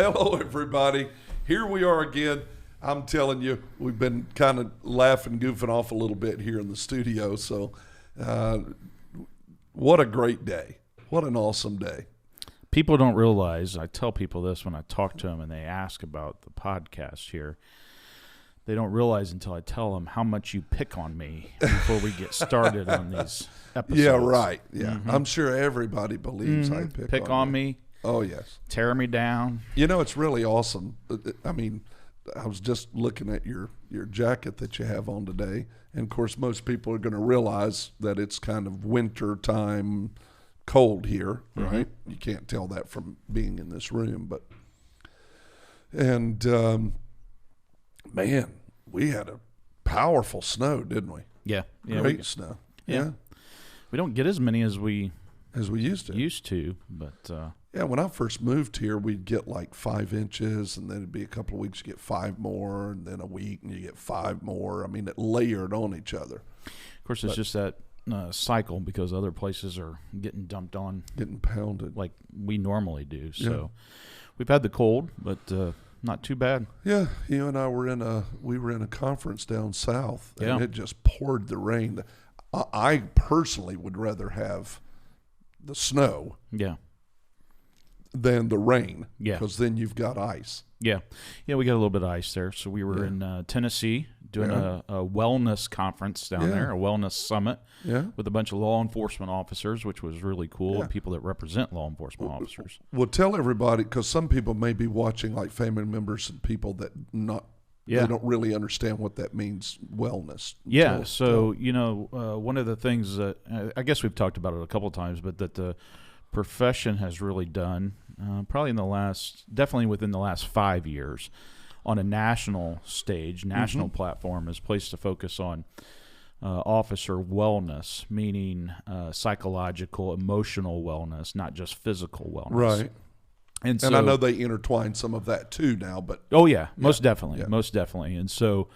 Hello, everybody. Here we are again. I'm telling you, we've been kind of laughing, goofing off a little bit here in the studio. So, what a great day. What an awesome day. People don't realize, I tell people this when I talk to them and they ask about the podcast here, they don't realize until I tell them how much you pick on me before we get started on these episodes. Yeah, right. Yeah, I'm sure everybody believes I pick on me. Oh, yes. Tear me down. You know, it's really awesome. I mean, I was just looking at your jacket that you have on today. And, of course, most people are going to realize that it's kind of winter time, cold here, right? You can't tell that from being in this room. Man, we had a powerful snow, didn't we? Yeah. Great snow. Yeah. We don't get as many as we used to. But yeah, when I first moved here, we'd get like 5 inches, and then it'd be a couple of weeks you get 5 more, and then a week and you get 5 more. I mean, it layered on each other. Of course, it's just that cycle because other places are getting dumped on, getting pounded like we normally do. So we've had the cold, but not too bad. Yeah, you and I were in a conference down south, and it just poured the rain. I personally would rather have the snow than the rain, because then you've got ice. Yeah, we got a little bit of ice there. So we were in Tennessee doing a wellness conference down there, a wellness summit with a bunch of law enforcement officers, which was really cool, and people that represent law enforcement officers. Well, tell everybody, because some people may be watching, like family members and people that they don't really understand what that means, wellness. Yeah, so, one of the things that, I guess we've talked about it a couple of times, but that the profession has really done, definitely within the last 5 years, on a national stage, national platform, is placed to focus on officer wellness, meaning psychological, emotional wellness, not just physical wellness. Right. And I know they intertwine some of that too now, but most definitely. And so,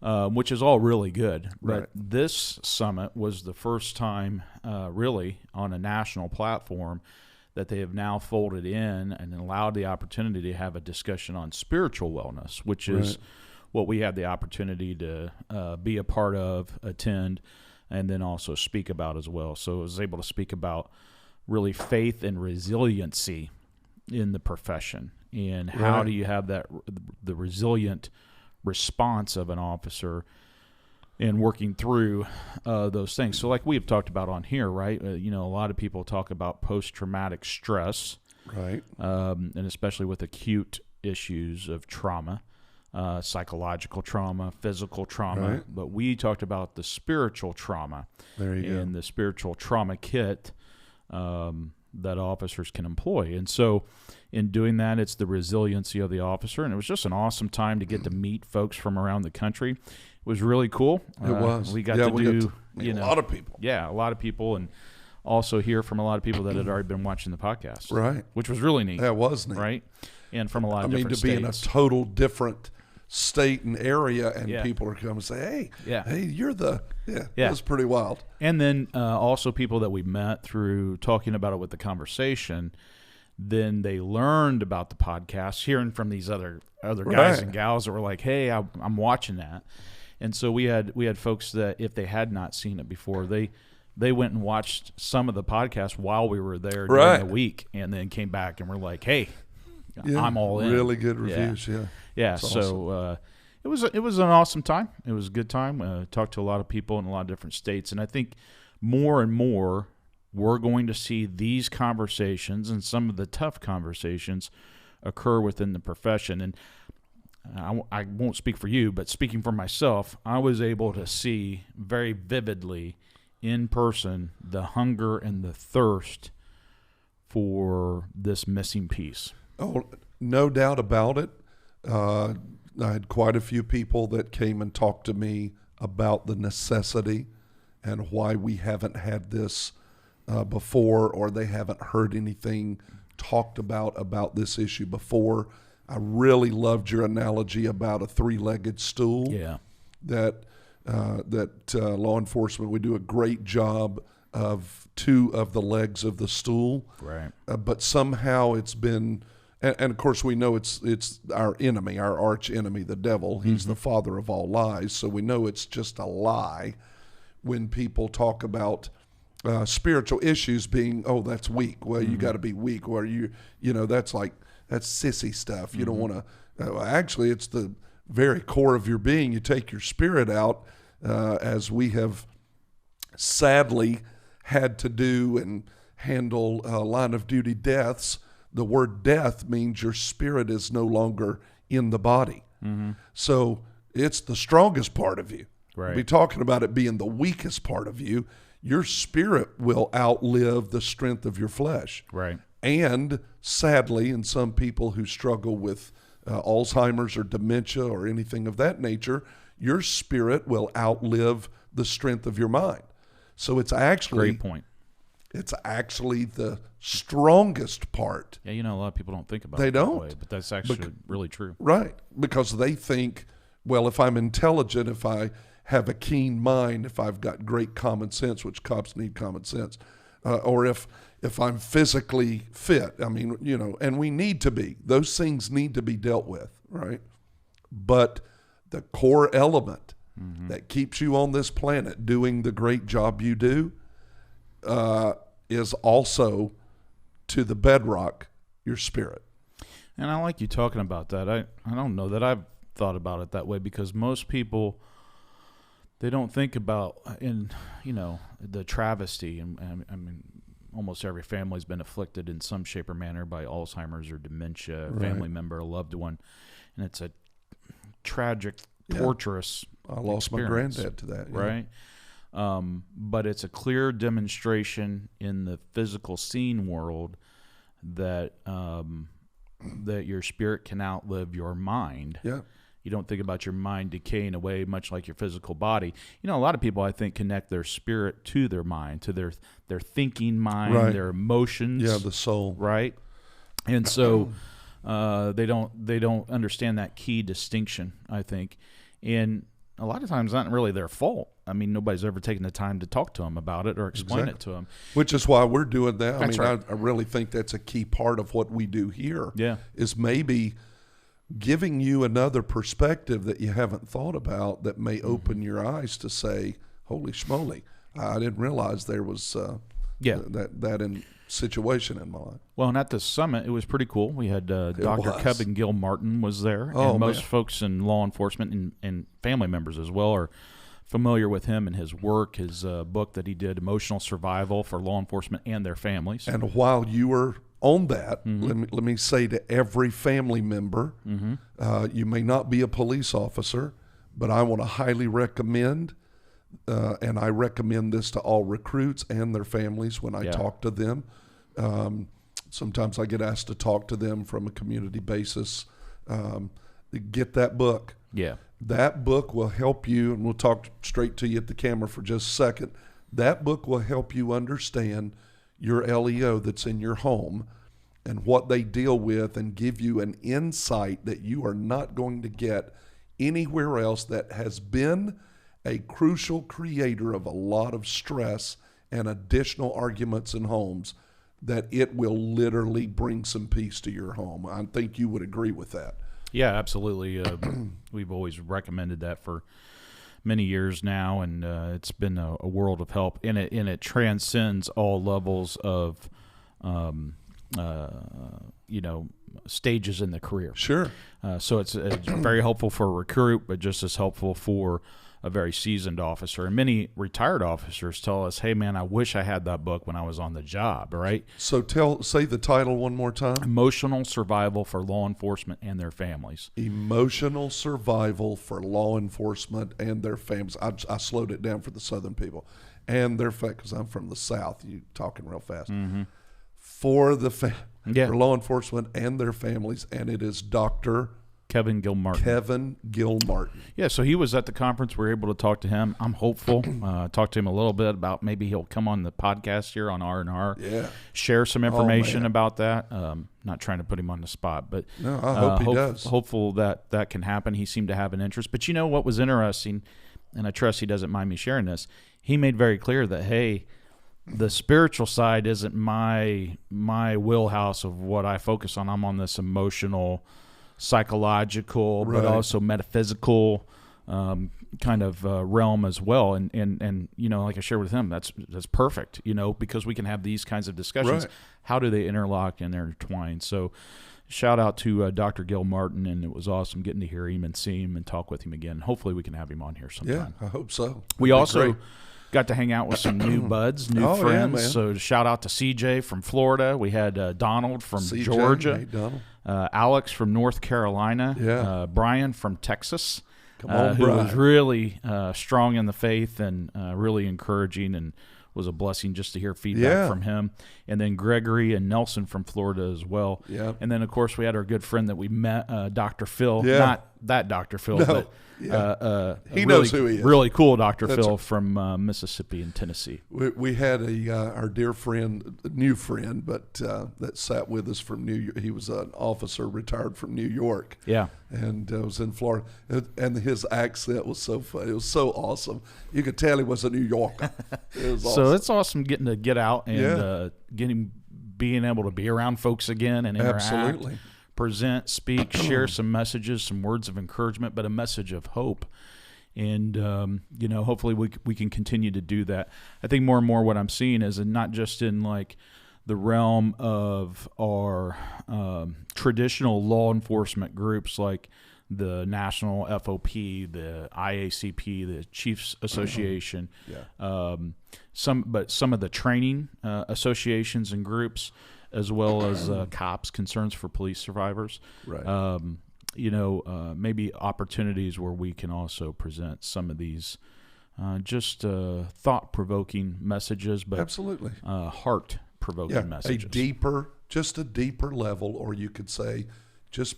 which is all really good. But this summit was the first time, really, on a national platform that they have now folded in and allowed the opportunity to have a discussion on spiritual wellness, which is what we had the opportunity to be a part of, attend, and then also speak about as well. So I was able to speak about really faith and resiliency in the profession, and how do you have the resilient response of an officer in working through those things. So like we have talked about on here, right? A lot of people talk about post-traumatic stress, right? And especially with acute issues of trauma, psychological trauma, physical trauma. But we talked about the spiritual trauma. There you go. And the spiritual trauma kit that officers can employ. And so in doing that, it's the resiliency of the officer. And it was just an awesome time to get to meet folks from around the country. It was really cool. It was. We got to do a lot of people. Yeah, a lot of people, and also hear from a lot of people that had already been watching the podcast. Right. Which was really neat. That was neat. Right. And from a lot of different states. To be in a total different state and area, and people are coming and say, hey, you're the, it was pretty wild. And then also people that we met through talking about it with the conversation, then they learned about the podcast, hearing from these other guys and gals that were like, hey, I'm watching that. And so we had folks that if they had not seen it before, they went and watched some of the podcast while we were there during the week, and then came back and were like, hey, I'm all in. Really good reviews, Yeah. That's so awesome. It was an awesome time. It was a good time. Talked to a lot of people in a lot of different states, and I think more and more we're going to see these conversations and some of the tough conversations occur within the profession. And I won't speak for you, but speaking for myself, I was able to see very vividly in person the hunger and the thirst for this missing piece. Oh, no doubt about it. I had quite a few people that came and talked to me about the necessity and why we haven't had this before, or they haven't heard anything talked about this issue before. I really loved your analogy about a 3-legged stool. Yeah. That law enforcement, we do a great job of 2 of the legs of the stool. Right. But somehow it's been And of course, we know it's our enemy, our arch enemy, the devil. He's the father of all lies. So we know it's just a lie when people talk about spiritual issues being, oh, that's weak. Well, you got to be weak. Or that's sissy stuff. You don't want to. Actually, it's the very core of your being. You take your spirit out, as we have sadly had to do and handle line of duty deaths. The word death means your spirit is no longer in the body. So it's the strongest part of you. Right. We'll be talking about it being the weakest part of you. Your spirit will outlive the strength of your flesh. Right. And sadly, in some people who struggle with Alzheimer's or dementia or anything of that nature, your spirit will outlive the strength of your mind. So it's actually great point. It's actually the strongest part. Yeah, a lot of people don't think about They it don't. that way, but that's actually really true. Right. Because they think, well, if I'm intelligent, if I have a keen mind, if I've got great common sense, which cops need common sense, or if I'm physically fit, and we need to be. Those things need to be dealt with, right? But the core element that keeps you on this planet doing the great job you do is also, to the bedrock, your spirit. And I like you talking about that. I don't know that I've thought about it that way, because most people, they don't think about the travesty. And I mean, almost every family's been afflicted in some shape or manner by Alzheimer's or dementia, a family member, a loved one, and it's a tragic, torturous. I lost my granddad to that, right? But it's a clear demonstration in the physical scene world that that your spirit can outlive your mind. Yeah. You don't think about your mind decaying away, much like your physical body. A lot of people, I think, connect their spirit to their mind, to their thinking mind, their emotions. Yeah, the soul. Right. And so they don't understand that key distinction, I think. And a lot of times, not really their fault. I mean, nobody's ever taken the time to talk to them about it or explain it to them. Which is why we're doing that. That's right. I really think that's a key part of what we do here. Yeah. Is maybe giving you another perspective that you haven't thought about that may open your eyes to say, holy schmoly, I didn't realize there was that situation in my life. Well, and at the summit, it was pretty cool. We had Dr. Kevin Gil Martin was there. And most folks in law enforcement and family members as well are familiar with him and his work, his book that he did, Emotional Survival for Law Enforcement and Their Families. And while you were on that, let me say to every family member, you may not be a police officer, but I want to highly recommend, and I recommend this to all recruits and their families when I talk to them. Sometimes I get asked to talk to them from a community basis. Get that book. Yeah. That book will help you, and we'll talk straight to you at the camera for just a second. That book will help you understand your LEO that's in your home and what they deal with, and give you an insight that you are not going to get anywhere else, that has been a crucial creator of a lot of stress and additional arguments in homes, that it will literally bring some peace to your home. I think you would agree with that. Yeah, absolutely. We've always recommended that for many years now, and it's been a world of help. And it transcends all levels of, stages in the career. Sure. So it's very helpful for a recruit, but just as helpful for a very seasoned officer. And many retired officers tell us, hey, man, I wish I had that book when I was on the job, right? So say the title one more time. Emotional Survival for Law Enforcement and Their Families. Emotional Survival for Law Enforcement and Their Families. I slowed it down for the Southern people. And their because I'm from the South. You talking real fast. For law enforcement and their families. And it is Dr. Kevin Gil Martin. Kevin Gil Martin. Yeah, so he was at the conference. We were able to talk to him. I'm hopeful. Talk to him a little bit about maybe he'll come on the podcast here on R&R. Yeah. Share some information about that. Not trying to put him on the spot, but no, I hope he does. Hopeful that can happen. He seemed to have an interest. But you know what was interesting, and I trust he doesn't mind me sharing this, he made very clear that, hey, the spiritual side isn't my wheelhouse of what I focus on. I'm on this emotional, psychological, but also metaphysical kind of realm as well. And like I shared with him, that's perfect, because we can have these kinds of discussions. Right. How do they interlock and intertwine? So shout out to Dr. Gil Martin, and it was awesome getting to hear him and see him and talk with him again. Hopefully we can have him on here sometime. Yeah, I hope so. We also got to hang out with some new buds, new friends. Yeah, so shout out to CJ from Florida. We had Donald from CJ, Georgia. hey, Donald. Alex from North Carolina. Yeah. Brian from Texas. Come on, who Brian. was really strong in the faith and really encouraging, and was a blessing just to hear feedback from him. And then Gregory and Nelson from Florida as well. Yeah. And then, of course, we had our good friend that we met, Dr. Phil. Yeah. Not that Dr. Phil, but he knows who he is. Really cool Dr. Phil from Mississippi and Tennessee. We had our dear friend, new friend, but that sat with us from New York. He was an officer retired from New York. Yeah. And was in Florida. And his accent was so funny. It was so awesome. You could tell he was a New Yorker. It was awesome. So it's awesome getting to get out and being able to be around folks again and interact. Absolutely. Present, speak, share some messages, some words of encouragement, but a message of hope. And, hopefully we can continue to do that. I think more and more what I'm seeing is not just in like the realm of our traditional law enforcement groups like the National FOP, the IACP, the Chiefs Association, some of the training associations and groups, as well as COPS, Concerns for Police Survivors. Right. Maybe opportunities where we can also present some of these just thought-provoking messages, but absolutely heart-provoking messages. A deeper level, or you could say just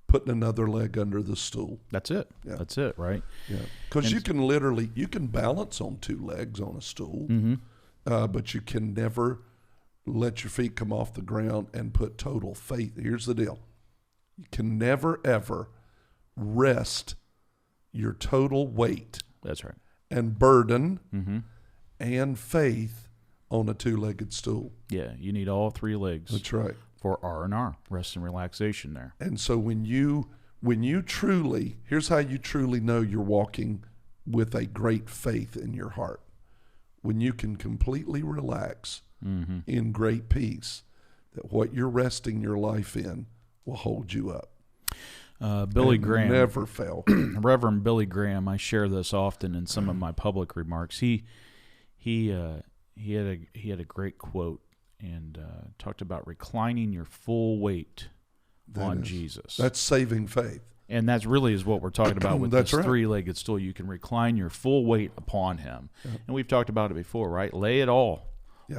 putting another leg under the stool. That's it. Yeah. That's it, right? Yeah. Because you can balance on two legs on a stool, but you can never let your feet come off the ground and put total faith. Here's the deal. You can never, ever rest your total weight. That's right. And burden and faith on a two-legged stool. Yeah, you need all three legs. That's right. For R&R, rest and relaxation there. And so when you truly, here's how you truly know you're walking with a great faith in your heart. When you can completely relax in great peace, that what you're resting your life in will hold you up. Billy Graham never fail. Reverend Billy Graham, I share this often in some of my public remarks. He had a great quote and talked about reclining your full weight on Jesus. That's saving faith. And that's really is what we're talking about with this right. three-legged stool. You can recline your full weight upon him. Yep. And we've talked about it before, right? Lay it all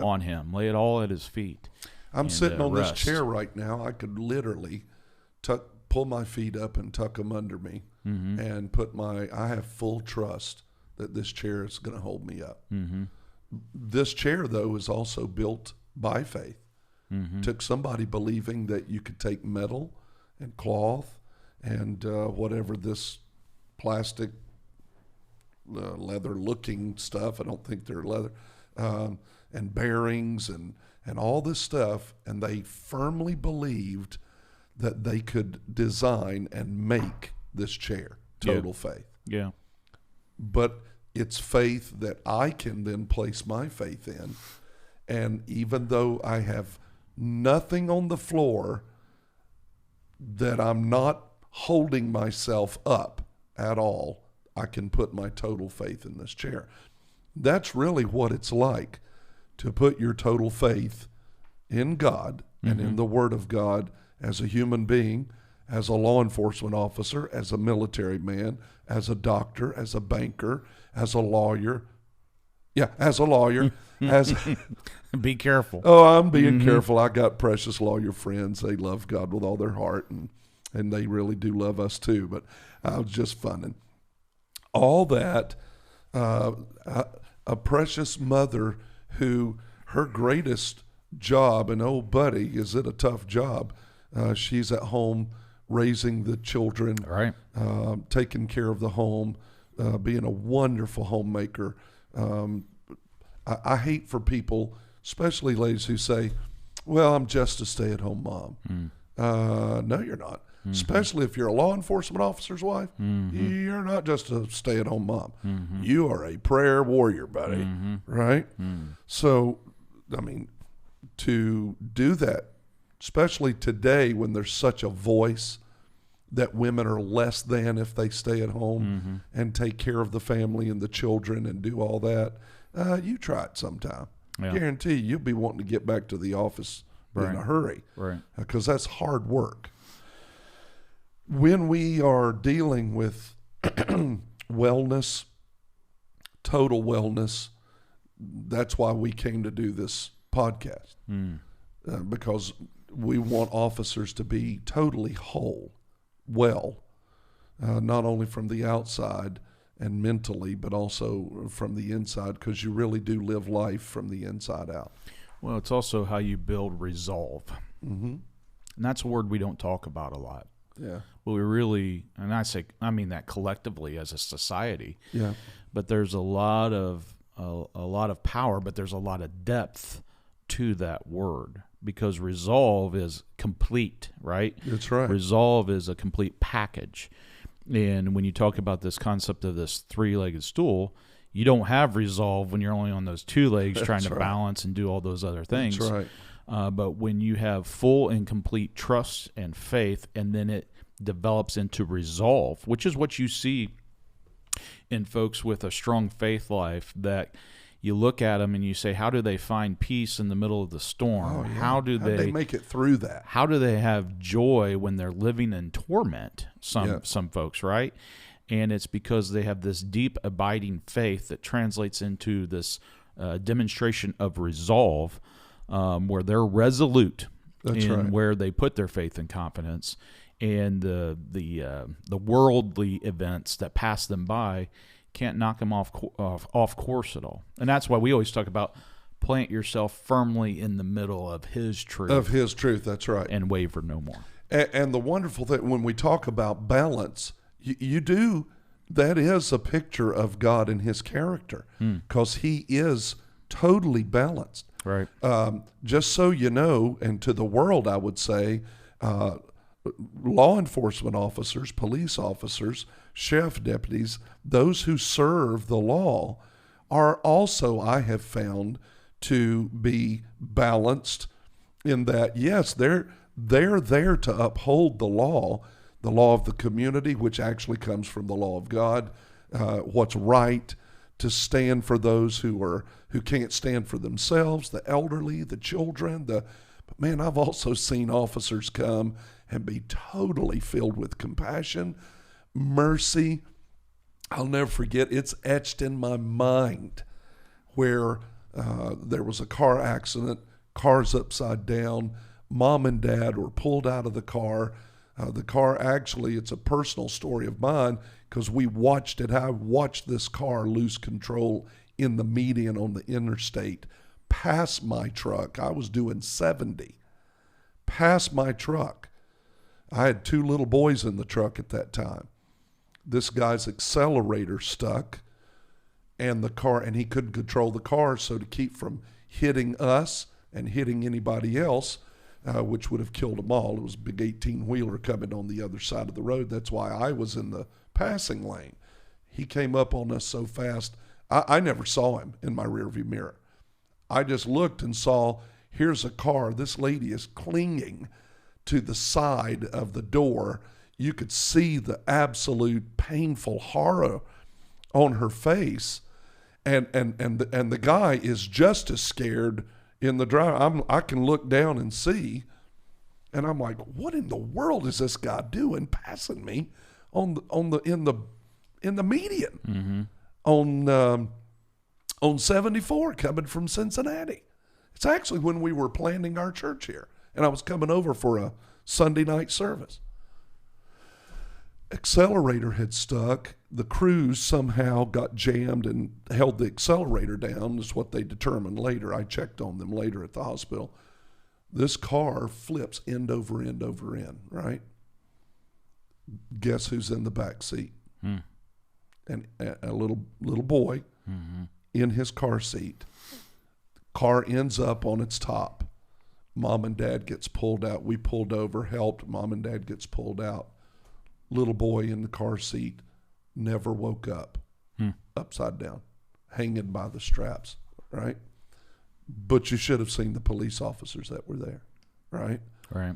on him. Lay it all at his feet. I'm sitting on this chair right now. I could literally pull my feet up and tuck them under me and I have full trust that this chair is going to hold me up. This chair, though, is also built by faith. Took somebody believing that you could take metal and cloth and whatever this plastic leather-looking stuff, I don't think they're leather, and bearings and all this stuff, and they firmly believed that they could design and make this chair. Total faith. Yeah. But it's faith that I can then place my faith in. And even though I have nothing on the floor, that I'm not holding myself up at all, I can put my total faith in this chair. That's really what it's like to put your total faith in God and in the Word of God as a human being, as a law enforcement officer, as a military man, as a doctor, as a banker, as a lawyer. Yeah, as a lawyer. Be careful. Oh, I'm being careful. I got precious lawyer friends. They love God with all their heart, and they really do love us too. But I was just funning. All that, a precious mother who her greatest job, and oh, buddy, is it a tough job? She's at home raising the children, right? Taking care of the home, being a wonderful homemaker, I hate for people, especially ladies, who say, well, I'm just a stay-at-home mom. No, you're not. Especially if you're a law enforcement officer's wife, you're not just a stay-at-home mom. You are a prayer warrior, buddy, right? So, I mean, to do that, especially today when there's such a voice that women are less than if they stay at home and take care of the family and the children and do all that, you try it sometime. Yeah. Guarantee you'll be wanting to get back to the office in a hurry, right? Because that's hard work. When we are dealing with wellness, total wellness, that's why we came to do this podcast, because we want officers to be totally whole, well, not only from the outside and mentally, but also from the inside, because you really do live life from the inside out. Well, it's also how you build resolve. And that's a word we don't talk about a lot. Yeah. But we really, and I mean that collectively as a society. Yeah. But there's a lot of power, but there's a lot of depth to that word, because resolve is complete, right? That's right. Resolve is a complete package. And when you talk about this concept of this three-legged stool, you don't have resolve when you're only on those two legs trying to balance and do all those other things. That's right. But when you have full and complete trust and faith, and then it develops into resolve, which is what you see in folks with a strong faith life, that you look at them and you say, how do they find peace in the middle of the storm? Oh, yeah. How do they make it through that? How do they have joy when they're living in torment? Some folks, right? And it's because they have this deep, abiding faith that translates into this demonstration of resolve, where they're resolute where they put their faith and confidence, and the worldly events that pass them by can't knock them off course at all. And that's why we always talk about plant yourself firmly in the middle of His truth. Of His truth, that's right. And waver no more. And the wonderful thing, when we talk about balance, you do, that is a picture of God and His character, because He is totally balanced. Right. Just so you know, and to the world, I would say, law enforcement officers, police officers, sheriff deputies, those who serve the law are also, I have found, to be balanced in that, yes, they're there to uphold the law of the community, which actually comes from the law of God, what's right, to stand for those who can't stand for themselves, the elderly, the children. But man, I've also seen officers come and be totally filled with compassion, mercy. I'll never forget, it's etched in my mind, where there was a car accident, car's upside down, mom and dad were pulled out of the car. The car, actually, it's a personal story of mine, because we watched it. I watched this car lose control in the median on the interstate, past my truck. I was doing 70, past my truck. I had 2 little boys in the truck at that time. This guy's accelerator stuck, and he couldn't control the car, so to keep from hitting us and hitting anybody else, which would have killed them all. It was a big 18-wheeler coming on the other side of the road. That's why I was in the passing lane. He came up on us so fast, I never saw him in my rearview mirror. I just looked and saw, here's a car. This lady is clinging to the side of the door. You could see the absolute painful horror on her face. And the guy is just as scared in the drive. I can look down and see, and I'm like, what in the world is this guy doing, passing me in the median on 74 coming from Cincinnati? It's actually when we were planning our church here, and I was coming over for a Sunday night service. Accelerator had stuck. The crews somehow got jammed and held the accelerator down, is what they determined later. I checked on them later at the hospital. This car flips end over end over end, right? Guess who's in the back seat? And a little boy in his car seat. Car ends up on its top. Mom and Dad gets pulled out. We pulled over, helped. Mom and Dad gets pulled out. Little boy in the car seat never woke up, upside down, hanging by the straps, right? But you should have seen the police officers that were there, right? Right.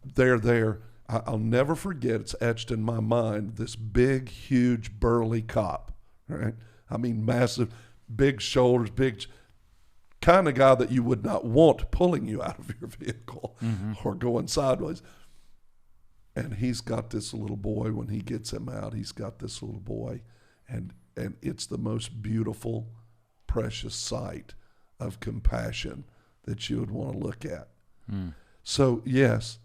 They're there. I'll never forget, it's etched in my mind, this big, huge, burly cop, right? I mean, massive, big shoulders, big, kind of guy that you would not want pulling you out of your vehicle or going sideways. And he's got this little boy. When he gets him out, he's got this little boy. And it's the most beautiful, precious sight of compassion that you would want to look at. So, yes,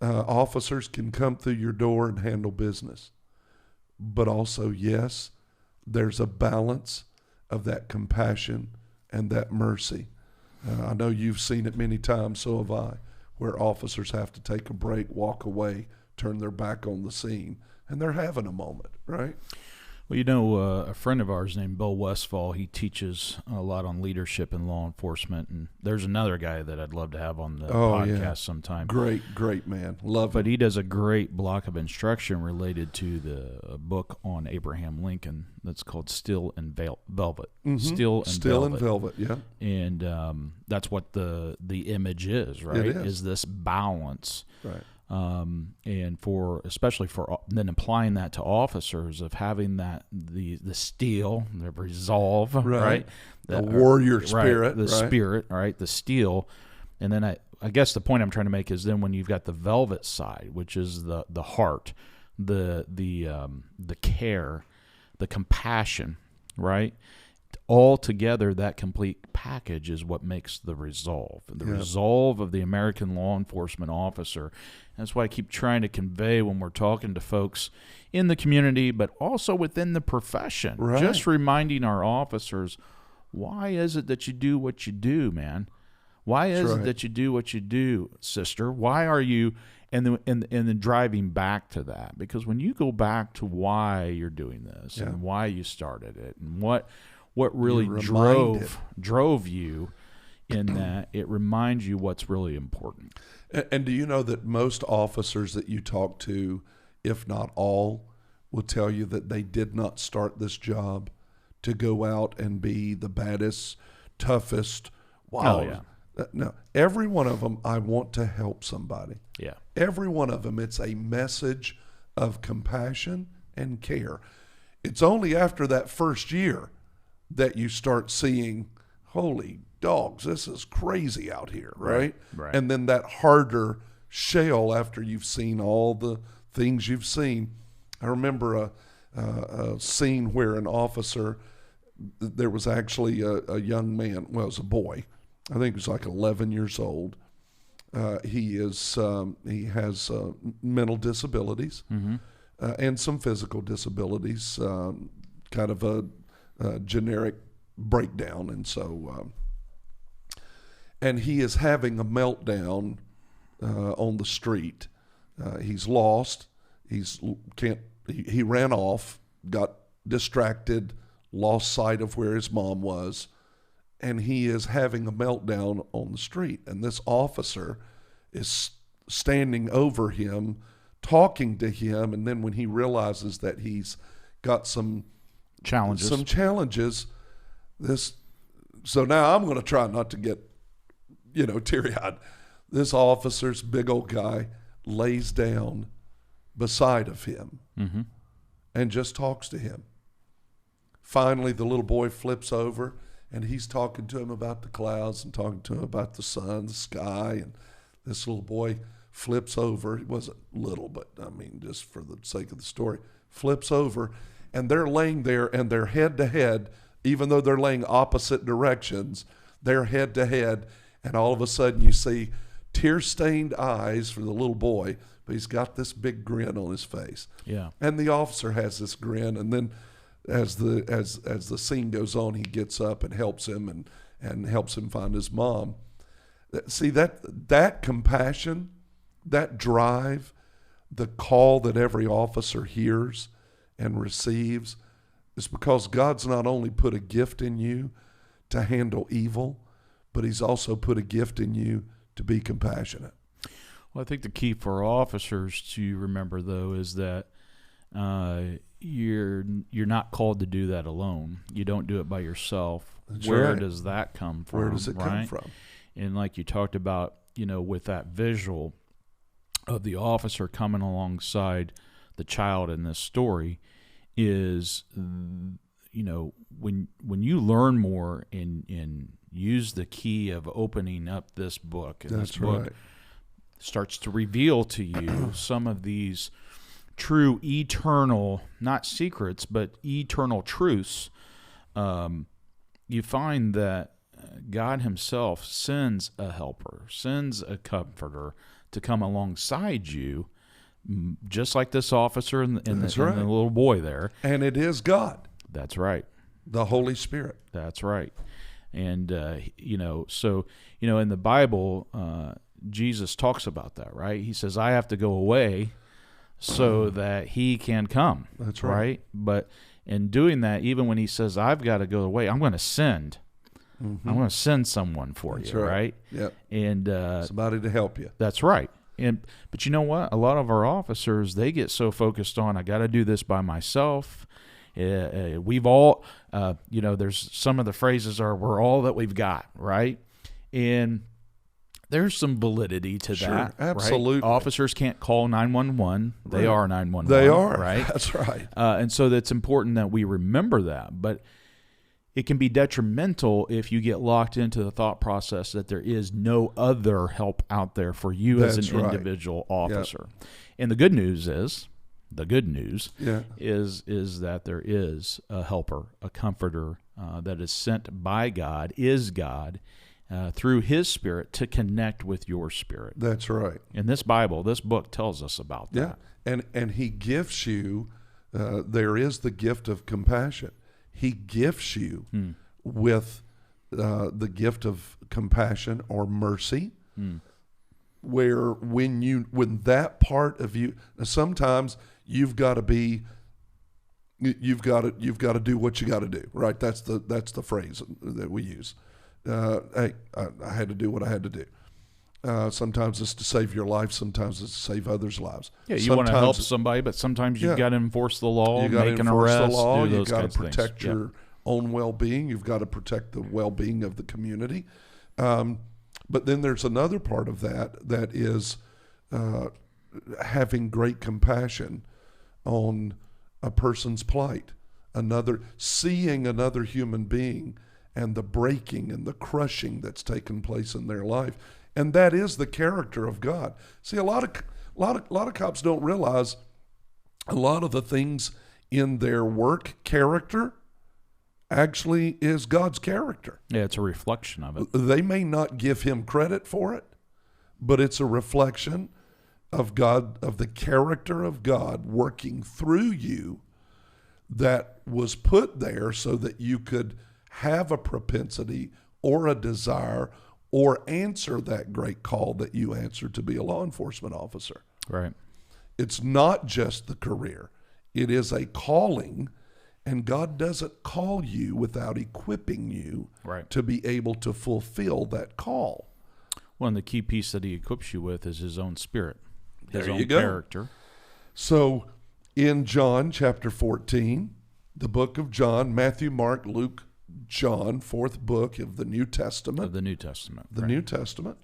officers can come through your door and handle business. But also, yes, there's a balance of that compassion and that mercy. I know you've seen it many times, so have I, where officers have to take a break, walk away, turn their back on the scene, and they're having a moment, right? Well, you know, a friend of ours named Bill Westfall, he teaches a lot on leadership in law enforcement, and there's another guy that I'd love to have on the podcast sometime. Great man. Love him. But he does a great block of instruction related to the book on Abraham Lincoln that's called Steel and Velvet. Steel and Velvet, yeah. And that's what the image is, right? It is this balance. Right. And especially for then applying that to officers of having that the steel, the resolve, right? The warrior spirit, the spirit, right? The steel, and then I guess the point I'm trying to make is then when you've got the velvet side, which is the heart, the care, the compassion, right? All together, that complete package is what makes the resolve. The resolve of the American law enforcement officer. That's why I keep trying to convey when we're talking to folks in the community, but also within the profession. Right. Just reminding our officers, why is it that you do what you do, man? Why is it that you do what you do, sister? Why are you... And then driving back to that. Because when you go back to why you're doing this and why you started it and what really drove you in that, it reminds you what's really important. And do you know that most officers that you talk to, if not all, will tell you that they did not start this job to go out and be the baddest, toughest, No, every one of them, I want to help somebody. Yeah. Every one of them, it's a message of compassion and care. It's only after that first year that you start seeing, holy dogs, this is crazy out here, right? Right. And then that harder shell after you've seen all the things you've seen. I remember a scene where an officer, there was actually a young man, well, it was a boy, I think he was like 11 years old. He has mental disabilities and some physical disabilities, kind of a generic breakdown, and so and he is having a meltdown on the street. He's lost. He ran off, got distracted, lost sight of where his mom was. And he is having a meltdown on the street. And this officer is standing over him, talking to him. And then when he realizes that he's got some challenges, so now I'm going to try not to get, teary-eyed. This officer's big old guy lays down beside of him and just talks to him. Finally, the little boy flips over, and he's talking to him about the clouds and talking to him about the sun, the sky. And this little boy flips over. He wasn't little, but I mean, just for the sake of the story, flips over. And they're laying there, and they're head to head, even though they're laying opposite directions, they're head to head. And all of a sudden you see tear-stained eyes for the little boy, but he's got this big grin on his face. Yeah. And the officer has this grin, and then as the scene goes on, he gets up and helps him and helps him find his mom. See, that compassion, that drive, the call that every officer hears and receives, It's because God's not only put a gift in you to handle evil, but he's also put a gift in you to be compassionate. Well, I think the key for officers to remember, though, is that you're not called to do that alone. You don't do it by yourself. That's Where right. does that come from? Where does it come right? from? And like you talked about, with that visual of the officer coming alongside the child in this story is, when you learn more and use the key of opening up this book, and That's this book right. starts to reveal to you some of these true eternal, not secrets, but eternal truths, you find that God himself sends a helper, sends a comforter to come alongside you, just like this officer and the little boy there. And it is God. That's right. The Holy Spirit. That's right. And, so, in the Bible, Jesus talks about that, right? He says, I have to go away so that he can come. That's right. But in doing that, even when he says, I've got to go away, I'm going to send. Mm-hmm. I'm going to send someone for That's you, right? Yep. And somebody to help you. That's right. But you know what? A lot of our officers, they get so focused on, I got to do this by myself. We've all, there's some of the phrases are, we're all that we've got, right? And there's some validity to Sure, that. absolutely. Right? Officers can't call 911. They are 911. They are. Right? That's right. And so that's important that we remember that. But it can be detrimental if you get locked into the thought process that there is no other help out there for you as an individual officer. Yep. And the good news is that there is a helper, a comforter that is sent by God, is God, through his Spirit to connect with your spirit. That's right. And this book tells us about that. Yeah, and he gifts you, there is the gift of compassion. He gifts you with the gift of compassion or mercy, where when that part of you, sometimes you've got to do what you got to do, right? That's the phrase that we use. Hey, I had to do what I had to do. Sometimes it's to save your life. Sometimes it's to save others' lives. Yeah, you want to help somebody, but sometimes you've got to enforce the law, make an arrest, do those kinds of things. You've got to protect your own well-being. You've got to protect the well-being of the community. But then there's another part of that is having great compassion on a person's plight, seeing another human being and the breaking and the crushing that's taken place in their life. And that is the character of God. See, a lot of cops don't realize a lot of the things in their work character actually is God's character. Yeah, it's a reflection of it. They may not give him credit for it, but it's a reflection of God, of the character of God working through you that was put there so that you could have a propensity or a desire or answer that great call that you answered to be a law enforcement officer. Right. It's not just the career. It is a calling, and God doesn't call you without equipping you to be able to fulfill that call. Well, and the key piece that he equips you with is his own spirit, his own go. character. So in John chapter 14, the book of John, Matthew, Mark, Luke, John, fourth book of the New Testament. New Testament. New Testament.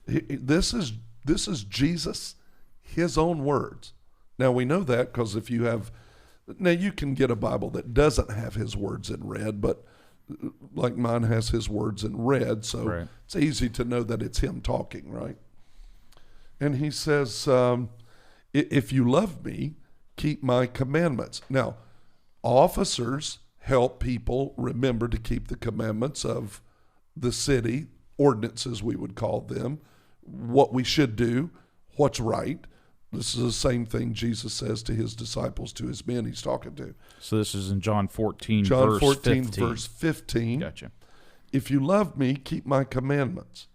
This is Jesus, his own words. Now we know that because if you have, now you can get a Bible that doesn't have his words in red, but like mine has his words in red, so it's easy to know that it's him talking, right? And he says, if you love me, keep my commandments. Now, officers help people remember to keep the commandments of the city, ordinances we would call them, what we should do, what's right. This is the same thing Jesus says to his disciples, to his men he's talking to. So this is in John 14, verse 15. Gotcha. If you love me, keep my commandments,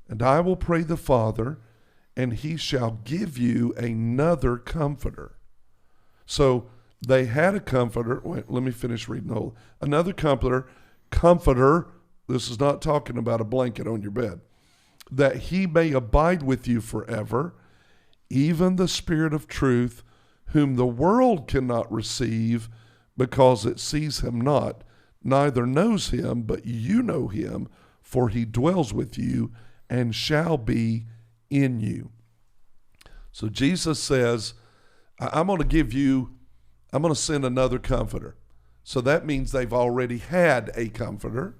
and I will pray the Father, and he shall give you another comforter. So They had a comforter. Wait, let me finish reading the whole. Another comforter. This is not talking about a blanket on your bed. That he may abide with you forever, even the Spirit of truth, whom the world cannot receive because it sees him not, neither knows him, but you know him, for he dwells with you and shall be in you. So Jesus says, I'm going to send another comforter. So that means they've already had a comforter,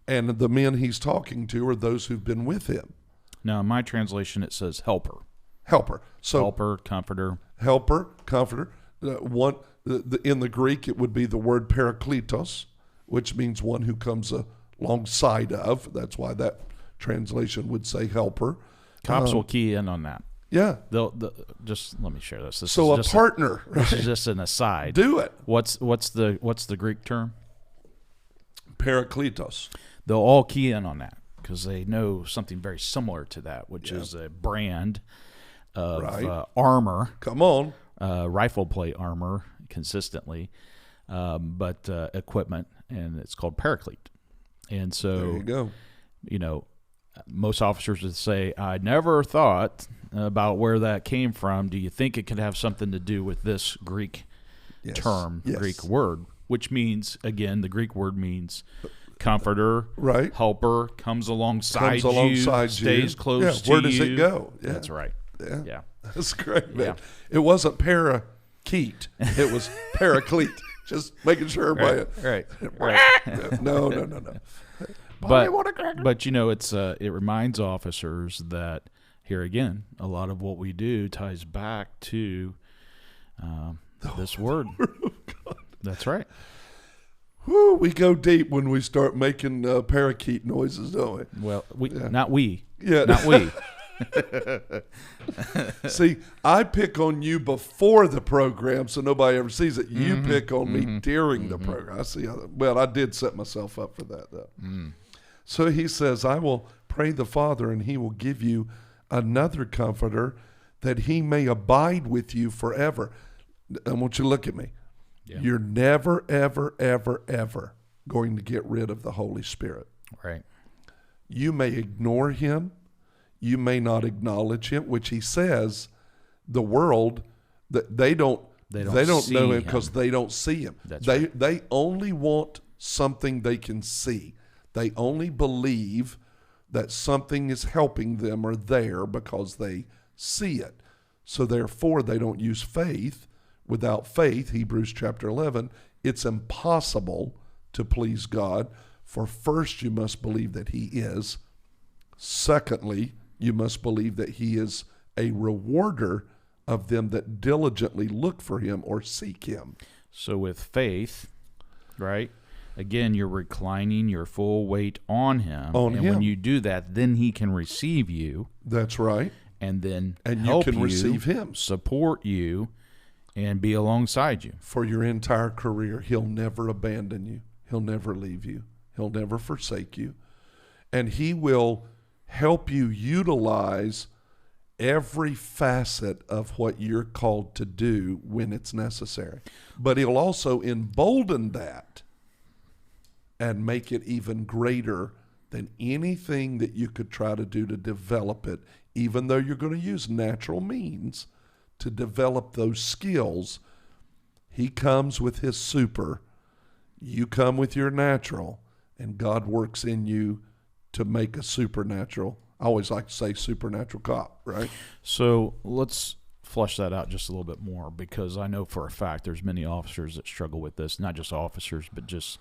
and the men he's talking to are those who've been with him. Now, in my translation, it says helper. So helper, comforter. Helper, comforter. In the Greek, it would be the word Paracletos, which means one who comes alongside of. That's why that translation would say helper. Cops will key in on that. Yeah. They'll just let me share this. So a partner. This is just an aside. Do it. What's the Greek term? Parakletos. They'll all key in on that because they know something very similar to that, which is a brand of armor. Come on. Rifle plate armor consistently, but equipment, and it's called Paraclete. And so, there you go. You know, most officers would say, I never thought about where that came from. Do you think it could have something to do with this Greek term, Greek word, which means, again, the Greek word means comforter, helper, comes alongside stays close to you. Where does it go? Yeah. That's right. Yeah. That's great, man. Yeah. It wasn't Paraclete. It was Paraclete. Just making sure everybody. Right. No. But you know, it reminds officers that here again, a lot of what we do ties back to this word. That's right. Whew, we go deep when we start making parakeet noises, don't we? Well, not we. Yeah. Not we. See, I pick on you before the program so nobody ever sees it. You pick on me during the program. I see well, I did set myself up for that, though. So he says, I will pray the Father, and he will give you another comforter that he may abide with you forever. I want you to look at me. Yeah. You're never, ever, ever, ever going to get rid of the Holy Spirit. Right. You may ignore him. You may not acknowledge him, which he says the world, that they don't know him because they don't see him. They only want something they can see. They only believe that something is helping them or there because they see it. So therefore, they don't use faith. Without faith, Hebrews chapter 11, it's impossible to please God. For first, you must believe that he is. Secondly, you must believe that he is a rewarder of them that diligently look for him or seek him. So with faith, right, again, you're reclining your full weight on him. When you do that, then he can receive you. That's right. And then you can receive him, support you, and be alongside you. For your entire career, he'll never abandon you. He'll never leave you. He'll never forsake you. And he will help you utilize every facet of what you're called to do when it's necessary. But he'll also embolden that and make it even greater than anything that you could try to do to develop it, even though you're going to use natural means to develop those skills. He comes with his super. You come with your natural, and God works in you to make a supernatural. I always like to say supernatural cop, right? So let's flush that out just a little bit more, because I know for a fact there's many officers that struggle with this, not just officers, but just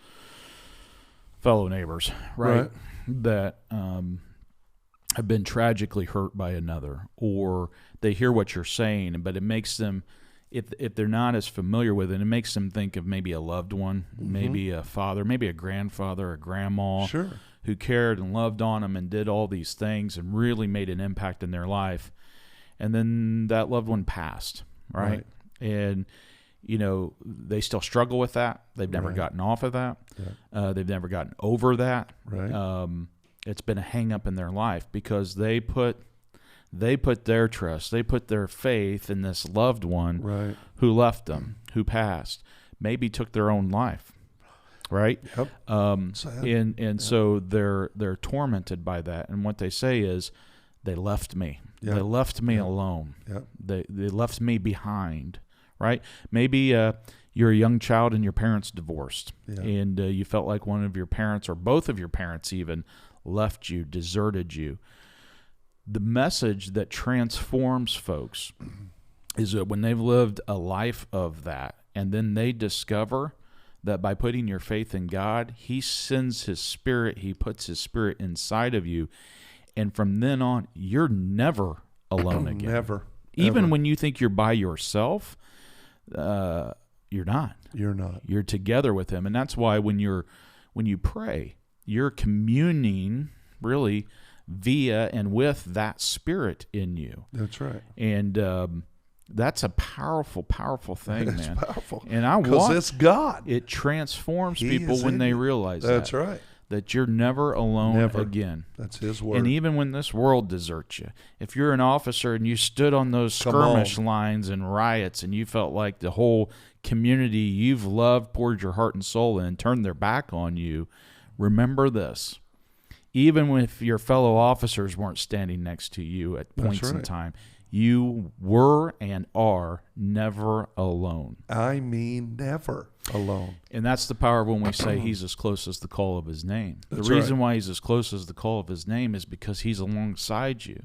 fellow neighbors, right? That have been tragically hurt by another, or they hear what you're saying, but it makes them, if they're not as familiar with it, it makes them think of maybe a loved one, maybe a father, maybe a grandfather, a grandma, who cared and loved on them and did all these things and really made an impact in their life. And then that loved one passed, right? And, you know, they still struggle with that. They've never gotten off of that. They've never gotten over that. It's been a hang up in their life because they put their trust, they put their faith in this loved one who left them, who passed maybe took their own life, right? Yep. So they're tormented by that, and what they say is, they left me. Yep. They left me alone. Yep. They left me behind, right? Maybe you're a young child and your parents divorced, and you felt like one of your parents or both of your parents even left you, deserted you. The message that transforms folks is that when they've lived a life of that, and then they discover that by putting your faith in God, He sends His Spirit, He puts His Spirit inside of you, and from then on, you're never alone again. Never. Even ever. when you think you're by yourself, you're not. You're not. You're together with Him, and that's why when you pray, you're communing really via and with that Spirit in you. That's right. And that's a powerful, powerful thing, It's man. powerful. And I because want it's God. it transforms He people is when in they you. realize That's right. that you're never alone Never. again. That's His word. And even when this world deserts you, if you're an officer and you stood on those skirmish lines and riots and you felt like the whole community you've loved, poured your heart and soul in, turned their back on you, remember this. Even if your fellow officers weren't standing next to you at points in time, you were and are never alone. I mean, never alone. And that's the power when we say He's as close as the call of His name. That's the reason why He's as close as the call of His name is because He's alongside you.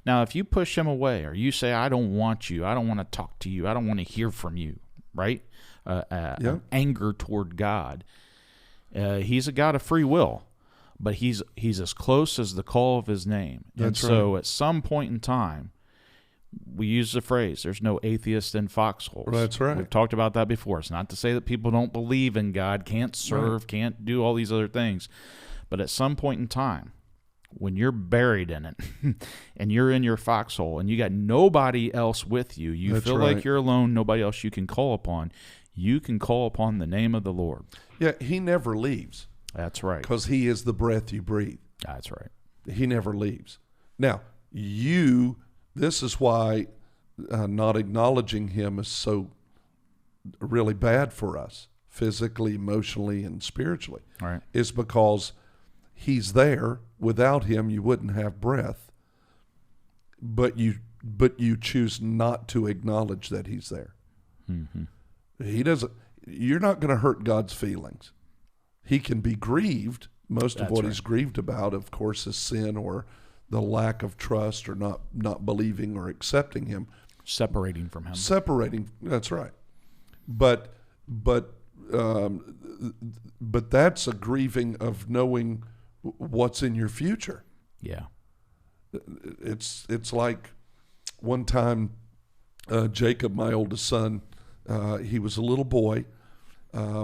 Now, if you push Him away or you say, I don't want you, I don't want to talk to you, I don't want to hear from you, right? Anger toward God. He's a God of free will, but He's as close as the call of His name. That's and so at some point in time, we use the phrase, there's no atheist in foxholes. That's right. We've talked about that before. It's not to say that people don't believe in God, can't serve, can't do all these other things. But at some point in time, when you're buried in it and you're in your foxhole and you got nobody else with you, you feel like you're alone, nobody else you can call upon, you can call upon the name of the Lord. Yeah, He never leaves. That's right. Because He is the breath you breathe. That's right. He never leaves. Now, this is why not acknowledging Him is so really bad for us, physically, emotionally, and spiritually. All right. Is because He's there. Without Him, you wouldn't have breath. But you choose not to acknowledge that He's there. Mm-hmm. He doesn't. You're not going to hurt God's feelings. He can be grieved. Most of what He's grieved about, of course, is sin or the lack of trust or not believing or accepting Him. Separating from Him. That's right. But that's a grieving of knowing what's in your future. Yeah. It's like one time Jacob, my oldest son, he was a little boy.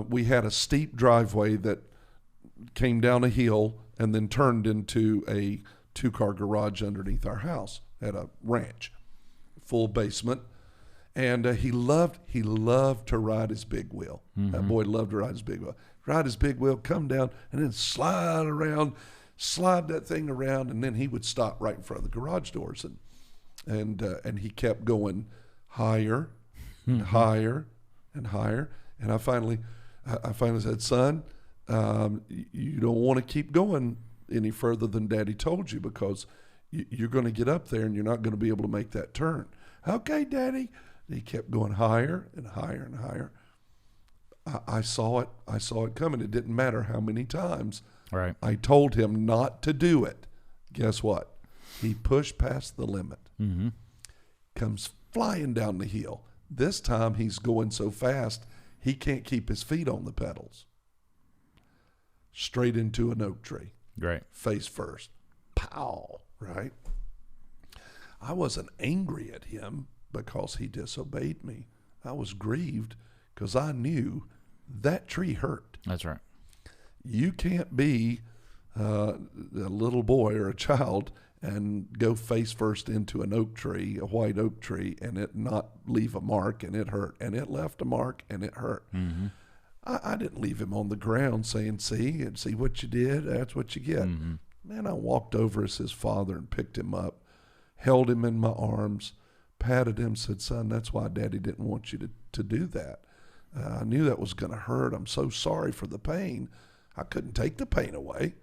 We had a steep driveway that came down a hill and then turned into a 2-car garage underneath our house at a ranch, full basement. And he loved to ride his big wheel. Mm-hmm. That boy loved to ride his big wheel. Ride his big wheel, come down, and then slide that thing around, and then he would stop right in front of the garage doors, and he kept going higher and higher and higher. And I finally said, son, you don't want to keep going any further than Daddy told you, because you're going to get up there and you're not going to be able to make that turn. Okay, Daddy. And he kept going higher and higher and higher. I saw it coming. It didn't matter how many times I told him not to do it. Guess what? He pushed past the limit. Mm-hmm. Comes flying down the hill. This time he's going so fast he can't keep his feet on the pedals. Straight into an oak tree. Right. Face first. Pow. Right? I wasn't angry at him because he disobeyed me. I was grieved because I knew that tree hurt. That's right. You can't be a little boy or a child and go face first into an oak tree, a white oak tree, and it not leave a mark, and it hurt. And it left a mark, and it hurt. Mm-hmm. I didn't leave him on the ground saying, see what you did, that's what you get. Mm-hmm. Man, I walked over as his father and picked him up, held him in my arms, patted him, said, son, that's why Daddy didn't want you to do that. I knew that was going to hurt. I'm so sorry for the pain. I couldn't take the pain away,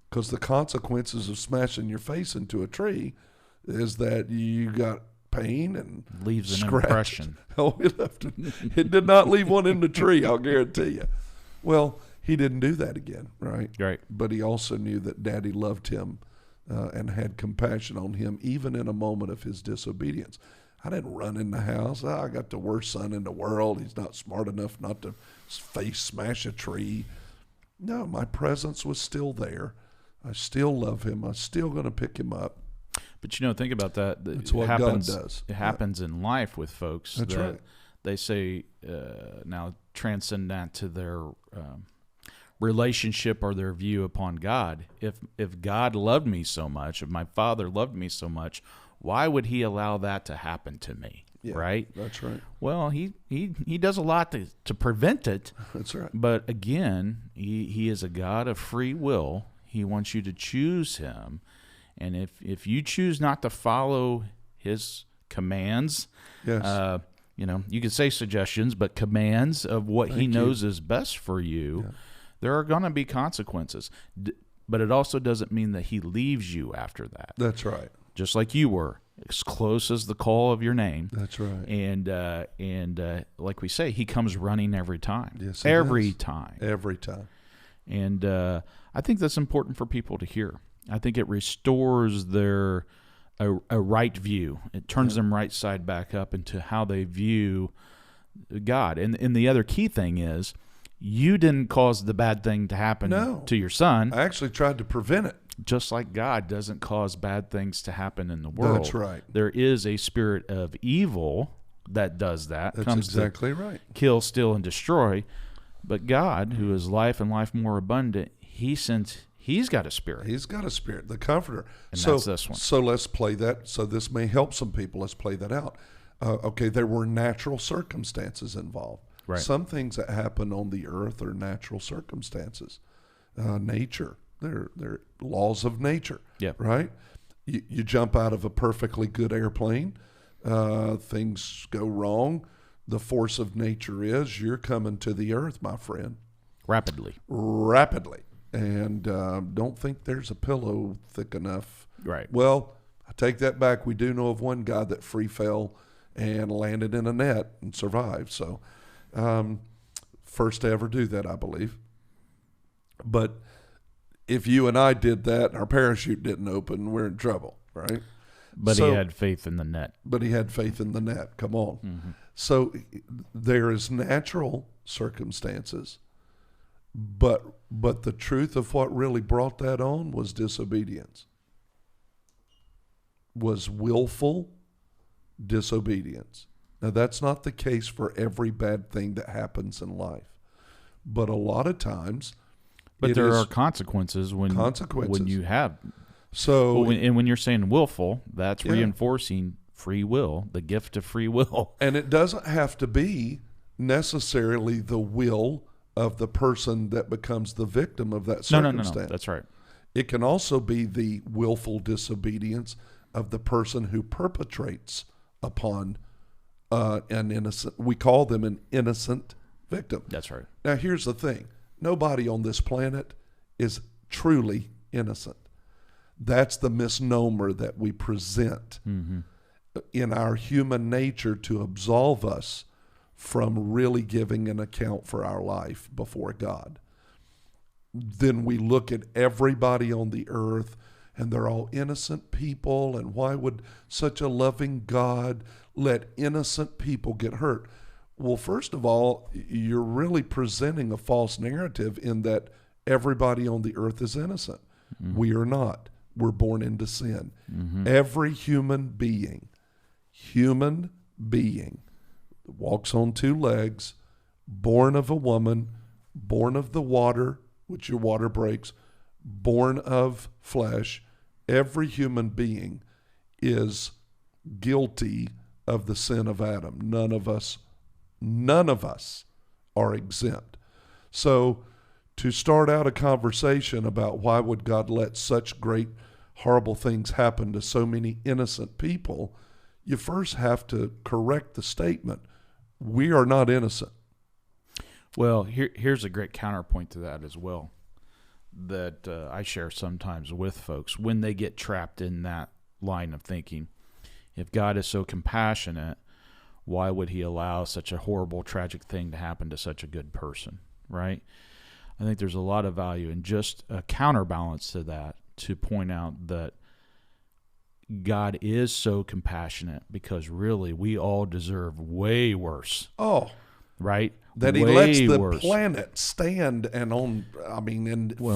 because the consequences of smashing your face into a tree is that you got pain and leaves an scratch. impression. Oh, it did not leave one in the tree, I'll guarantee you. Well, he didn't do that again, right? Right. But he also knew that Daddy loved him and had compassion on him, even in a moment of his disobedience. I didn't run in the house. I got the worst son in the world. He's not smart enough not to face smash a tree. No, my presence was still there. I still love him. I'm still going to pick him up. But think about that. That's what God does. It happens in life with folks. That's right. They say now transcend that to their relationship or their view upon God. If God loved me so much, if my Father loved me so much, why would He allow that to happen to me? Yeah, right? That's right. Well, he does a lot to prevent it. That's right. But again, he is a God of free will. He wants you to choose Him. And if you choose not to follow His commands, yes. You could say suggestions, but commands of what He knows is best for you, there are going to be consequences. But it also doesn't mean that He leaves you after that. That's right. Just like you were, as close as the call of your name. That's right. And like we say, He comes running every time. Yes, every time. Every time. And I think that's important for people to hear. I think it restores their a right view. It turns them right side back up into how they view God. And the other key thing is, you didn't cause the bad thing to happen to your son. I actually tried to prevent it. Just like God doesn't cause bad things to happen in the world. That's right. There is a spirit of evil that does that. That's comes exactly to right. Kill, steal, and destroy. But God, who is life and life more abundant, He's got a spirit. He's got a spirit, the Comforter. And that's this one. So let's play that. So this may help some people. Let's play that out. Okay, there were natural circumstances involved. Right. Some things that happen on the earth are natural circumstances. Nature. They're laws of nature. Yep. Right? You jump out of a perfectly good airplane. Things go wrong. The force of nature is you're coming to the earth, my friend. Rapidly. And don't think there's a pillow thick enough. Right. Well, I take that back. We do know of one guy that free fell and landed in a net and survived. So first to ever do that, I believe. But if you and I did that and our parachute didn't open, we're in trouble, right? But he had faith in the net. But he had faith in the net. Come on. Mm-hmm. So there is natural circumstances, but the truth of what really brought that on was disobedience, was willful disobedience. Now, that's not the case for every bad thing that happens in life, but a lot of times. But there are consequences when you have. So when you're saying willful, that's reinforcing free will, the gift of free will. And it doesn't have to be necessarily the will of the person that becomes the victim of that circumstance. No. That's right. It can also be the willful disobedience of the person who perpetrates upon an innocent. We call them an innocent victim. That's right. Now, here's the thing. Nobody on this planet is truly innocent. That's the misnomer that we present in our human nature to absolve us from really giving an account for our life before God. Then we look at everybody on the earth and they're all innocent people, and why would such a loving God let innocent people get hurt? Well, first of all, you're really presenting a false narrative in that everybody on the earth is innocent. Mm-hmm. We are not. We're born into sin. Mm-hmm. Every human being walks on two legs, born of a woman, born of the water, which your water breaks, born of flesh. Every human being is guilty of the sin of Adam. None of us are exempt. So to start out a conversation about why would God let such great, horrible things happen to so many innocent people, you first have to correct the statement. We are not innocent. Well, here's a great counterpoint to that as well, that I share sometimes with folks when they get trapped in that line of thinking. If God is so compassionate, why would he allow such a horrible, tragic thing to happen to such a good person, right? I think there's a lot of value in just a counterbalance to that, to point out that God is so compassionate because really we all deserve way worse. Oh, right? That he lets the planet stand and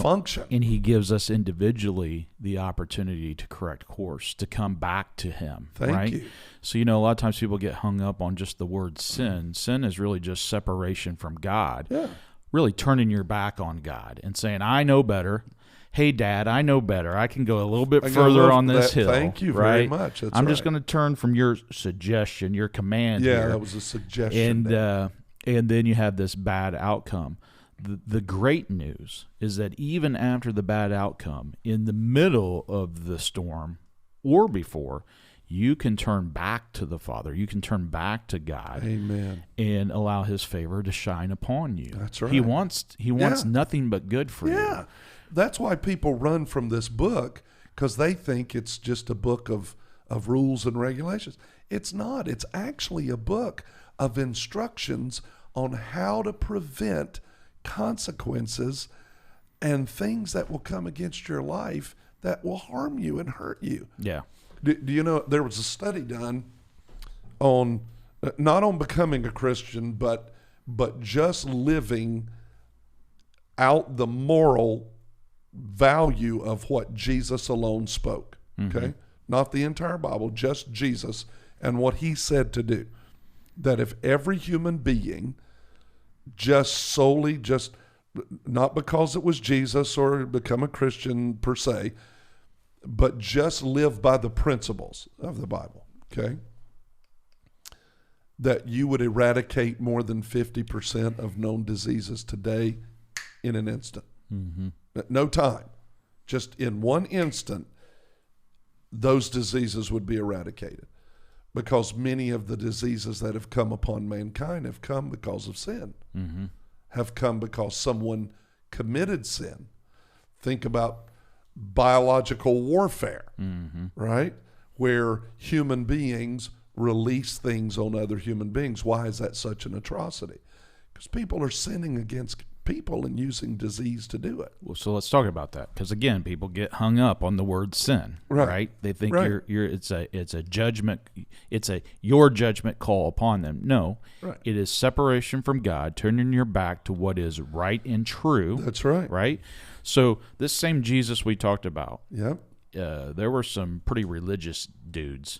function. And he gives us individually the opportunity to correct course, to come back to him. Thank you. So, a lot of times people get hung up on just the word sin. Sin is really just separation from God. Yeah. Really turning your back on God and saying, I know better. Hey, Dad, I know better. I can go a little bit further on this hill. Thank you very much. I'm just going to turn from your suggestion, your command here. Yeah, that was a suggestion. And then you have this bad outcome. The great news is that even after the bad outcome, in the middle of the storm or before, you can turn back to the Father. You can turn back to God. Amen. And allow his favor to shine upon you. That's right. He wants nothing but good for you. Yeah. That's why people run from this book, because they think it's just a book of rules and regulations. It's not. It's actually a book of instructions on how to prevent consequences and things that will come against your life that will harm you and hurt you. Yeah. Do you know there was a study done on not on becoming a Christian, but just living out the moral value of what Jesus alone spoke. Okay, not the entire Bible, just Jesus and what he said to do. That if every human being just not because it was Jesus or become a Christian per se, but just live by the principles of the Bible, okay, that you would eradicate more than 50% of known diseases today in an instant. Mm-hmm. No time. Just in one instant, those diseases would be eradicated, because many of the diseases that have come upon mankind have come because of sin, have come because someone committed sin. Think about biological warfare, right? Where human beings release things on other human beings. Why is that such an atrocity? Because people are sinning against people and using disease to do it. Well, so let's talk about that, because again, people get hung up on the word sin, right? They think it's a judgment, your judgment call upon them. No, it is separation from God, turning your back to what is right and true. That's right. Right. So this same Jesus we talked about, yep. There were some pretty religious dudes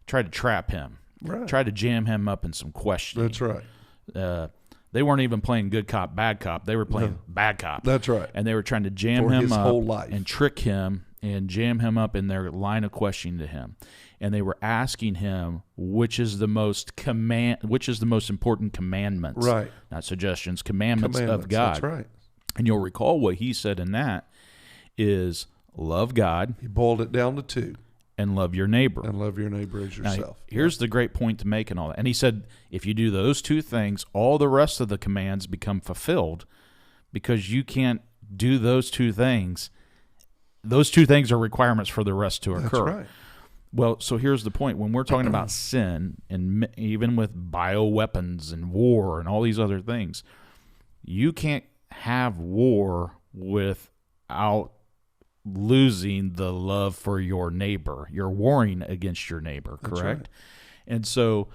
tried to trap him, right. Tried to jam him up in some questioning. That's right. They weren't even playing good cop, bad cop. They were playing bad cop. That's right. And they were trying to jam him up whole life. And trick him and jam him up in their line of questioning to him. And they were asking him which is the most important commandments. Right. Not suggestions, commandments of God. That's right. And you'll recall what he said in that is love God. He boiled it down to two. And love your neighbor. And love your neighbor as yourself. Now, here's the great point to make in all that. And he said, if you do those two things, all the rest of the commands become fulfilled, because you can't do those two things. Those two things are requirements for the rest to occur. That's right. Well, so here's the point. When we're talking about sin, and even with bioweapons and war and all these other things, you can't have war without losing the love for your neighbor. You're warring against your neighbor, correct? Right. And so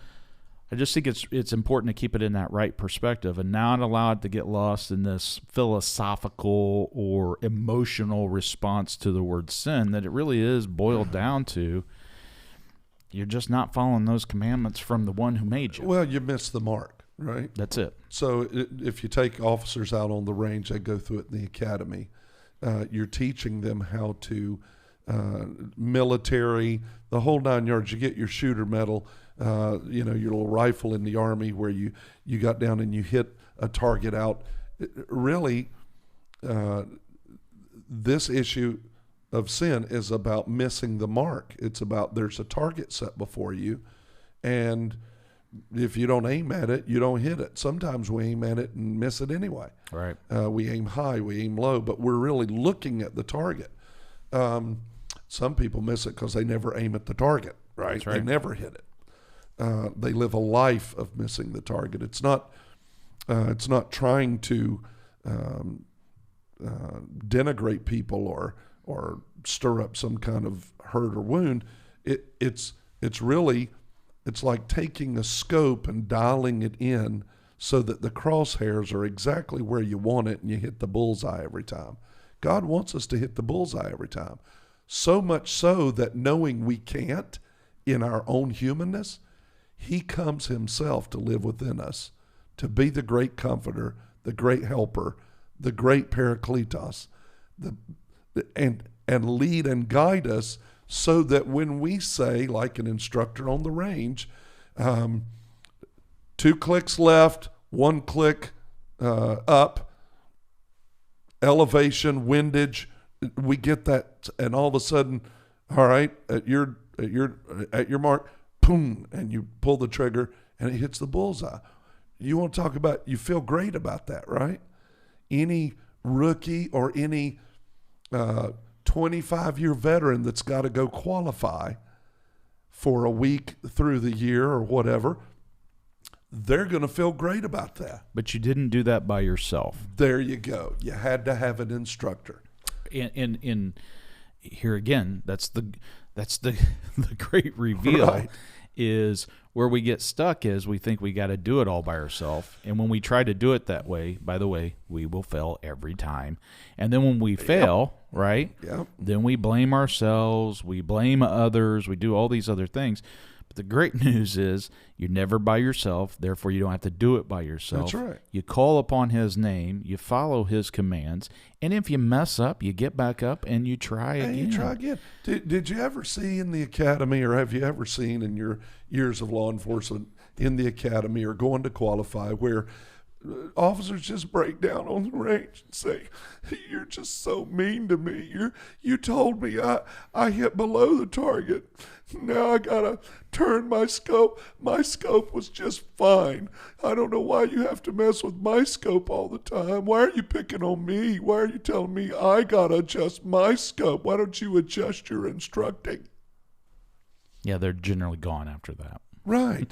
I just think it's important to keep it in that right perspective and not allow it to get lost in this philosophical or emotional response to the word sin, that it really is boiled down to you're just not following those commandments from the one who made you. Well, you missed the mark, right? That's it. So if you take officers out on the range, they go through it in the academy. You're teaching them how to military, the whole 9 yards. You get your shooter medal, your little rifle in the Army where you got down and you hit a target out. Really, this issue of sin is about missing the mark. It's about there's a target set before you, and if you don't aim at it, you don't hit it. Sometimes we aim at it and miss it anyway. Right. We aim high, we aim low, but we're really looking at the target. Some people miss it because they never aim at the target, right? That's right. They never hit it. They live a life of missing the target. It's not trying to denigrate people or stir up some kind of hurt or wound. It's like taking a scope and dialing it in so that the crosshairs are exactly where you want it and you hit the bullseye every time. God wants us to hit the bullseye every time. So much so that knowing we can't in our own humanness, he comes himself to live within us, to be the great comforter, the great helper, the great Paracletos, and lead and guide us so that when we say, like an instructor on the range, 2 clicks left, 1 click up, elevation, windage, we get that, and all of a sudden, all right, at your mark, boom, and you pull the trigger, and it hits the bullseye. You want to talk about, you feel great about that, right? Any rookie or any 25-year veteran that's got to go qualify for a week through the year or whatever, they're going to feel great about that. But you didn't do that by yourself. There you go. You had to have an instructor. In here again, that's the great reveal. Right. Is where we get stuck is we think we got to do it all by ourselves. And when we try to do it that way, by the way, we will fail every time. And then when we fail, right, then we blame ourselves, we blame others, we do all these other things. But the great news is you're never by yourself, therefore you don't have to do it by yourself. That's right. You call upon his name, you follow his commands, and if you mess up, you get back up and you try again. And you try again. Did you ever see in the academy, or have you ever seen in your years of law enforcement in the academy or going to qualify, where officers just break down on the range and say, "You're just so mean to me. You told me I hit below the target. Now I gotta turn my scope. My scope was just fine. I don't know why you have to mess with my scope all the time. Why are you picking on me? Why are you telling me I gotta adjust my scope? Why don't you adjust your instructing?" Yeah, they're generally gone after that. Right.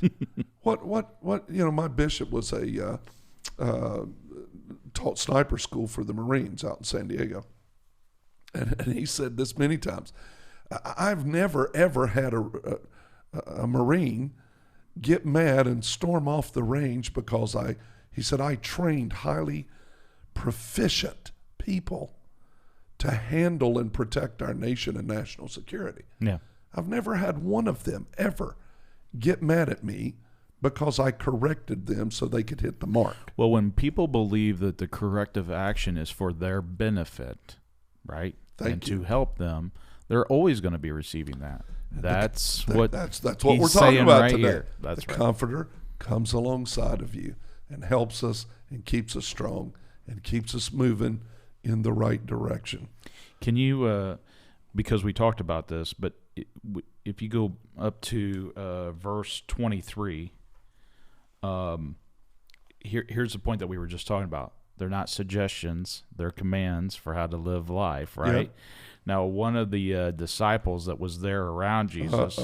What? My bishop was taught sniper school for the Marines out in San Diego. And he said this many times. I've never, ever had a Marine get mad and storm off the range because he said, I trained highly proficient people to handle and protect our nation and national security. Yeah. I've never had one of them ever get mad at me because I corrected them so they could hit the mark. Well, when people believe that the corrective action is for their benefit, right, to help them, they're always going to be receiving that. That's what we're talking about right today. Here. That's the right. Comforter comes alongside of you and helps us and keeps us strong and keeps us moving in the right direction. Can you, because we talked about this, but if you go up to verse 23, here's the point that we were just talking about. They're not suggestions; they're commands for how to live life. Right? Yep. Now, one of the disciples that was there around Jesus,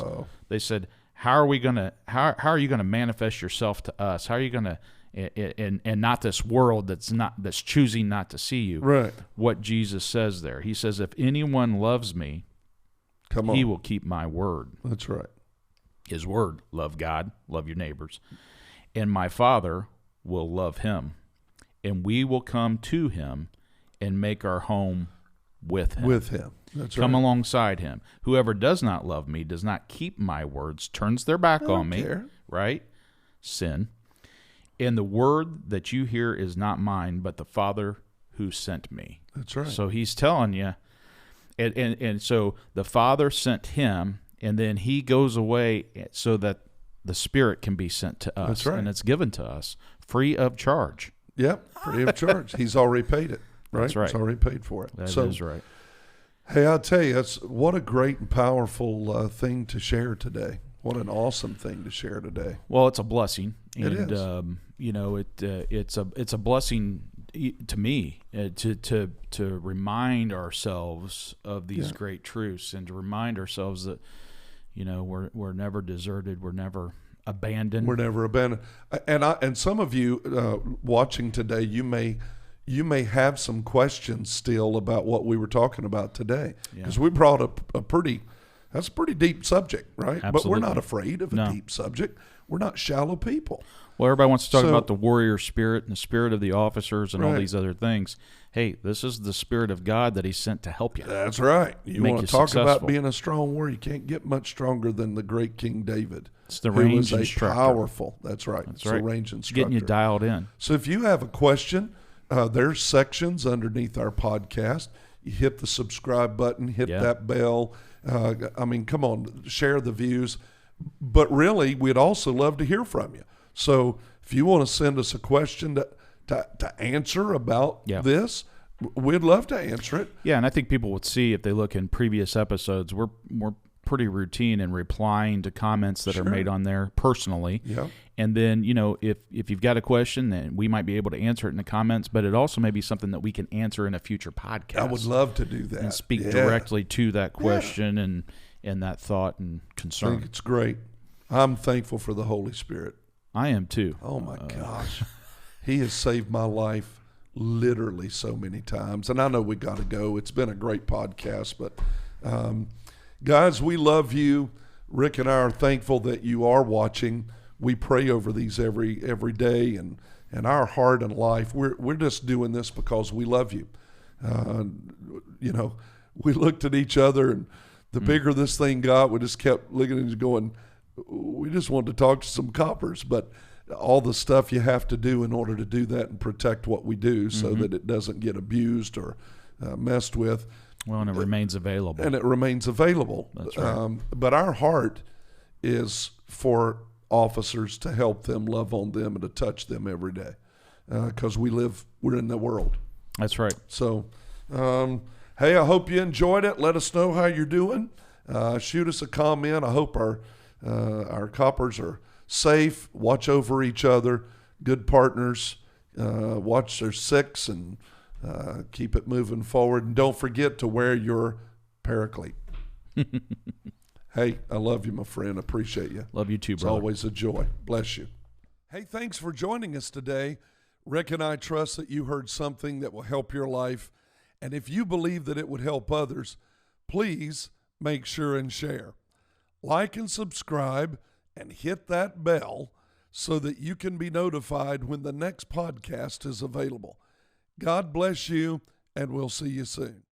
they said, "How are you going to manifest yourself to us? How are you going to, and not this world that's choosing not to see you?" Right. What Jesus says there, he says, "If anyone loves me, he will keep my word." That's right. His word: love God, love your neighbors, and my Father will love him, and we will come to him and make our home with him. With him. That's right. Come alongside him. Whoever does not love me, does not keep my words, turns their back on me, right? Sin. And the word that you hear is not mine, but the Father who sent me. That's right. So he's telling you, and so the Father sent him, and then he goes away so that the Spirit can be sent to us. That's right. And it's given to us free of charge. Yep, free of charge. He's already paid it, right? That's right. He's already paid for it. That is right. Hey, I'll tell you, what a great and powerful thing to share today. What an awesome thing to share today. Well, it's a blessing, It and is. it's a blessing to me to remind ourselves of these great truths, and to remind ourselves that we're never deserted, we're never abandoned. We're never abandoned. And some of you watching today, you may have some questions still about what we were talking about today, because we brought up that's a pretty deep subject, right? Absolutely. But we're not afraid of a deep subject. We're not shallow people. Well, everybody wants to talk about the warrior spirit and the spirit of the officers and all these other things. Hey, this is the Spirit of God that He sent to help you. That's right. You want to talk successful. about being a strong warrior? You can't get much stronger than the great King David. It's the range who was instructor. powerful. That's right. That's it's right. a range instructor. It's getting you dialed in. So if you have a question, there's sections underneath our podcast. You hit the subscribe button, hit that bell. Come on, share the views. But really, we'd also love to hear from you. So if you want to send us a question to answer about this, we'd love to answer it. Yeah, and I think people would see, if they look in previous episodes, we're pretty routine in replying to comments that are made on there personally. Yeah. And then, if you've got a question, then we might be able to answer it in the comments, but it also may be something that we can answer in a future podcast. I would love to do that. And speak directly to that question and that thought and concern. I think it's great. I'm thankful for the Holy Spirit. I am too. Oh my gosh. He has saved my life literally so many times. And I know we got to go. It's been a great podcast, but guys, we love you. Rick and I are thankful that you are watching. We pray over these every day, and our heart and life. We're just doing this because we love you. We looked at each other, and the bigger this thing got, we just kept looking at it going, we just wanted to talk to some coppers, but all the stuff you have to do in order to do that and protect what we do so that it doesn't get abused or messed with. Well, and it remains available. And it remains available. That's right. But our heart is for officers to help them, love on them, and to touch them every day, because we're in the world. That's right. So, hey, I hope you enjoyed it. Let us know how you're doing. Shoot us a comment. I hope our coppers are safe, watch over each other, good partners, watch their six, and keep it moving forward. And don't forget to wear your Paraclete. Hey, I love you, my friend. Appreciate you. Love you too, brother. It's always a joy. Bless you. Hey, thanks for joining us today. Rick and I trust that you heard something that will help your life. And if you believe that it would help others, please make sure and share. Like and subscribe and hit that bell so that you can be notified when the next podcast is available. God bless you, and we'll see you soon.